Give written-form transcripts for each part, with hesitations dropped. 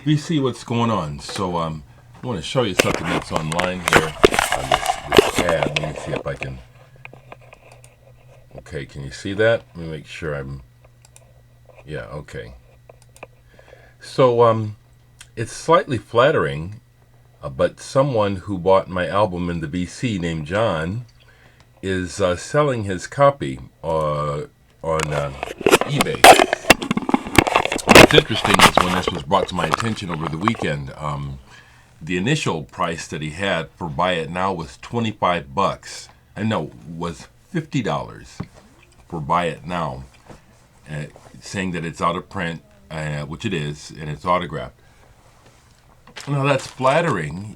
we see what's going on. So I want to show you something that's online here on this ad. Let me see if I can. Okay, can you see that? Let me make sure I'm. Yeah, okay. So it's slightly flattering, but someone who bought my album in the BC named John is selling his copy on eBay. What's interesting is when this was brought to my attention over the weekend, the initial price that he had for buy it now was $25. And no, was $50 for buy it now, saying that it's out of print, which it is, and it's autographed. Now that's flattering,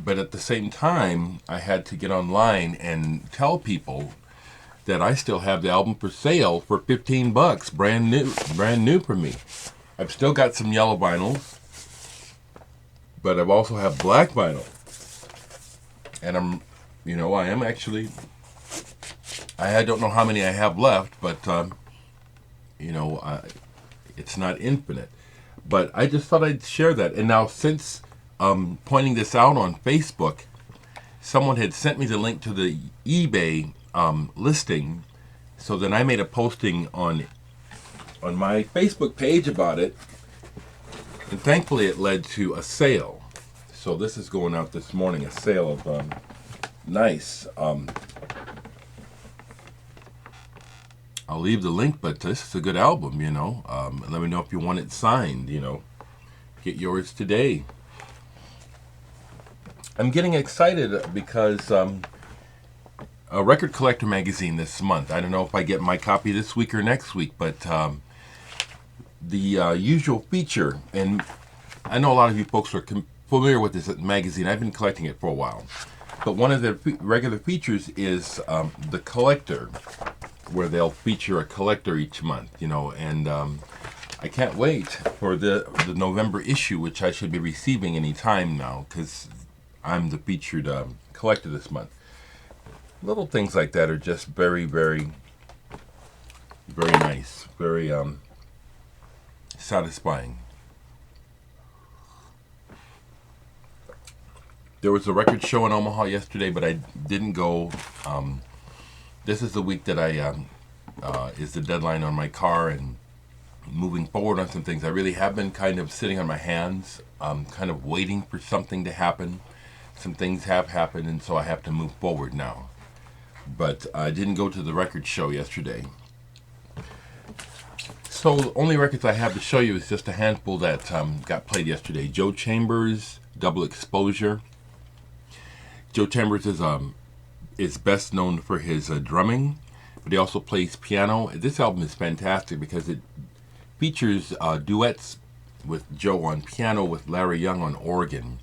but at the same time, I had to get online and tell people that I still have the album for sale for $15, brand new for me. I've still got some yellow vinyls, but I've also have black vinyl, and I am actually. I don't know how many I have left, but it's not infinite. But I just thought I'd share that. And now, since pointing this out on Facebook, someone had sent me the link to the eBay listing, so then I made a posting on my Facebook page about it, and thankfully it led to a sale. So this is going out this morning, a sale of nice. I'll leave the link, but this is a good album, let me know if you want it signed, Get yours today. I'm getting excited because a Record Collector magazine this month. I don't know if I get my copy this week or next week, but the usual feature, and I know a lot of you folks are familiar with this magazine. I've been collecting it for a while. But one of the regular features is the collector, where they'll feature a collector each month, and I can't wait for the November issue, which I should be receiving any time now, because I'm the featured collector this month. Little things like that are just very, very, very nice, very satisfying. There was a record show in Omaha yesterday, but I didn't go. This is the week that I is the deadline on my car and moving forward on some things. I really have been kind of sitting on my hands, kind of waiting for something to happen. Some things have happened, and so I have to move forward now. But I didn't go to the record show yesterday. So the only records I have to show you is just a handful that got played yesterday. Joe Chambers, Double Exposure. Joe Chambers is best known for his drumming, but he also plays piano. This album is fantastic because it features duets with Joe on piano, with Larry Young on organ.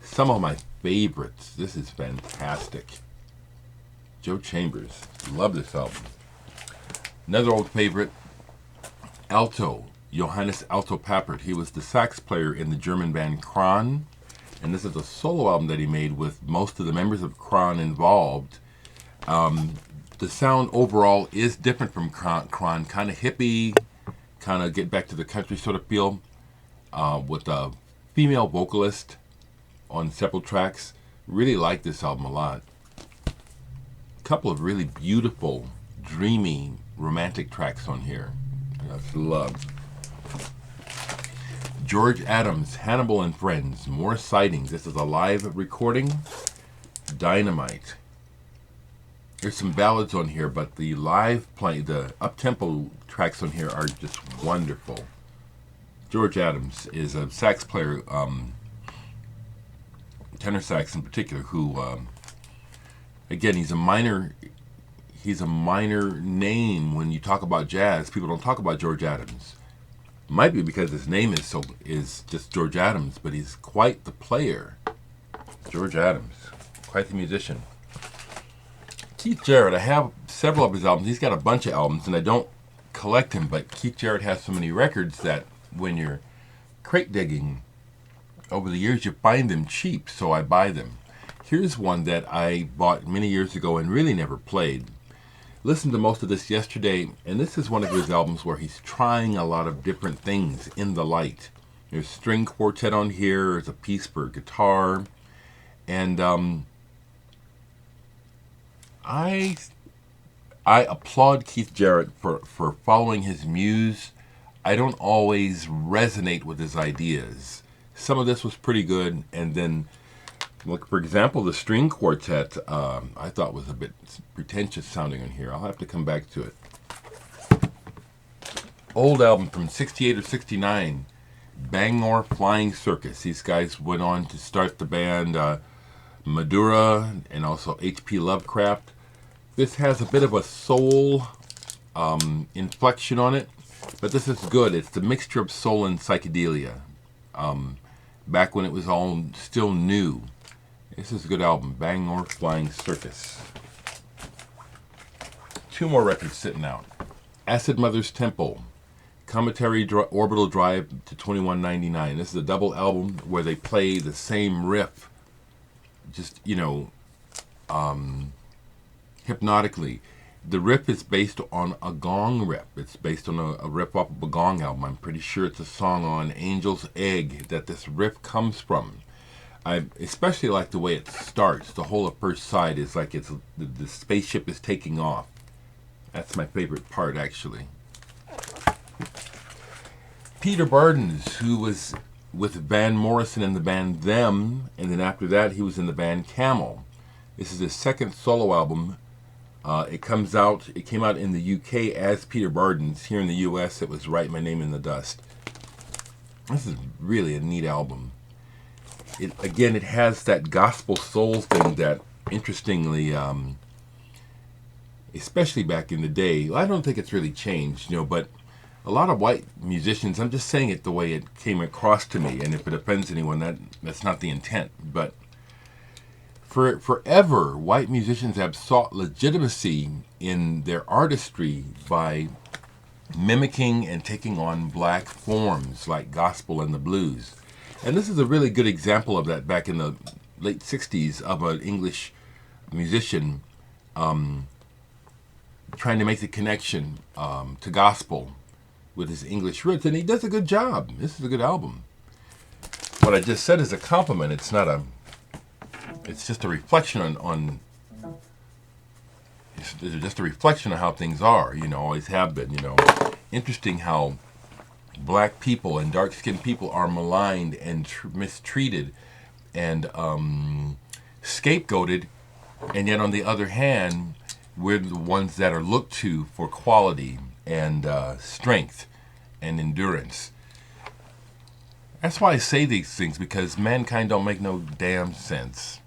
Some of my favorites. This is fantastic. Joe Chambers. Love this album. Another old favorite, alto, Johannes Alto Pappert. He was the sax player in the German band Kron. And this is a solo album that he made with most of the members of Kron involved. The sound overall is different from Kron, kind of hippie, kind of get back to the country sort of feel, with a female vocalist on several tracks. Really like this album a lot. A couple of really beautiful, dreamy, romantic tracks on here. I just love. George Adams, Hannibal and Friends, More Sightings. This is a live recording. Dynamite. There's some ballads on here, but the live play, the up-tempo tracks on here are just wonderful. George Adams is a sax player, tenor sax in particular, who, again, he's a minor name when you talk about jazz. People don't talk about George Adams. Might be because his name is just George Adams, but he's quite the player. George Adams, quite the musician. Keith Jarrett, I have several of his albums. He's got a bunch of albums, and I don't collect him, but Keith Jarrett has so many records that when you're crate digging over the years, you find them cheap, so I buy them. Here's one that I bought many years ago and really never played. Listened to most of this yesterday, and this is one of his albums where he's trying a lot of different things in the light. There's string quartet on here. There's a piece for guitar. And I applaud Keith Jarrett for following his muse. I don't always resonate with his ideas. Some of this was pretty good, and then, look, for example, the string quartet I thought was a bit pretentious sounding on here. I'll have to come back to it. Old album from 68 or 69, Bangor Flying Circus. These guys went on to start the band Madura and also H.P. Lovecraft. This has a bit of a soul inflection on it, but this is good. It's the mixture of soul and psychedelia. Back when it was all still new. This is a good album, Bangor Flying Circus. Two more records sitting out. Acid Mother's Temple, Cometary Orbital Drive to 2199. This is a double album where they play the same riff, just, hypnotically. The riff is based on a gong riff. It's based on a riff off of a gong album. I'm pretty sure it's a song on Angel's Egg that this riff comes from. I especially like the way it starts. The whole first side is like the spaceship is taking off. That's my favorite part, actually. Peter Bardens, who was with Van Morrison in the band Them, and then after that he was in the band Camel. This is his second solo album. It came out in the UK as Peter Bardens. Here in the US it was Write My Name in the Dust. This is really a neat album. It has that gospel soul thing that, interestingly, especially back in the day, I don't think it's really changed, but a lot of white musicians, I'm just saying it the way it came across to me, and if it offends anyone, that's not the intent, but forever, white musicians have sought legitimacy in their artistry by mimicking and taking on black forms like gospel and the blues. And this is a really good example of that back in the late 60s of an English musician trying to make the connection to gospel with his English roots, and he does a good job. This is a good album. What I just said is a compliment. It's just a reflection it's just a reflection of how things are, always have been, Interesting how black people and dark-skinned people are maligned and mistreated and scapegoated, and yet on the other hand, we're the ones that are looked to for quality and strength and endurance. That's why I say these things, because mankind don't make no damn sense.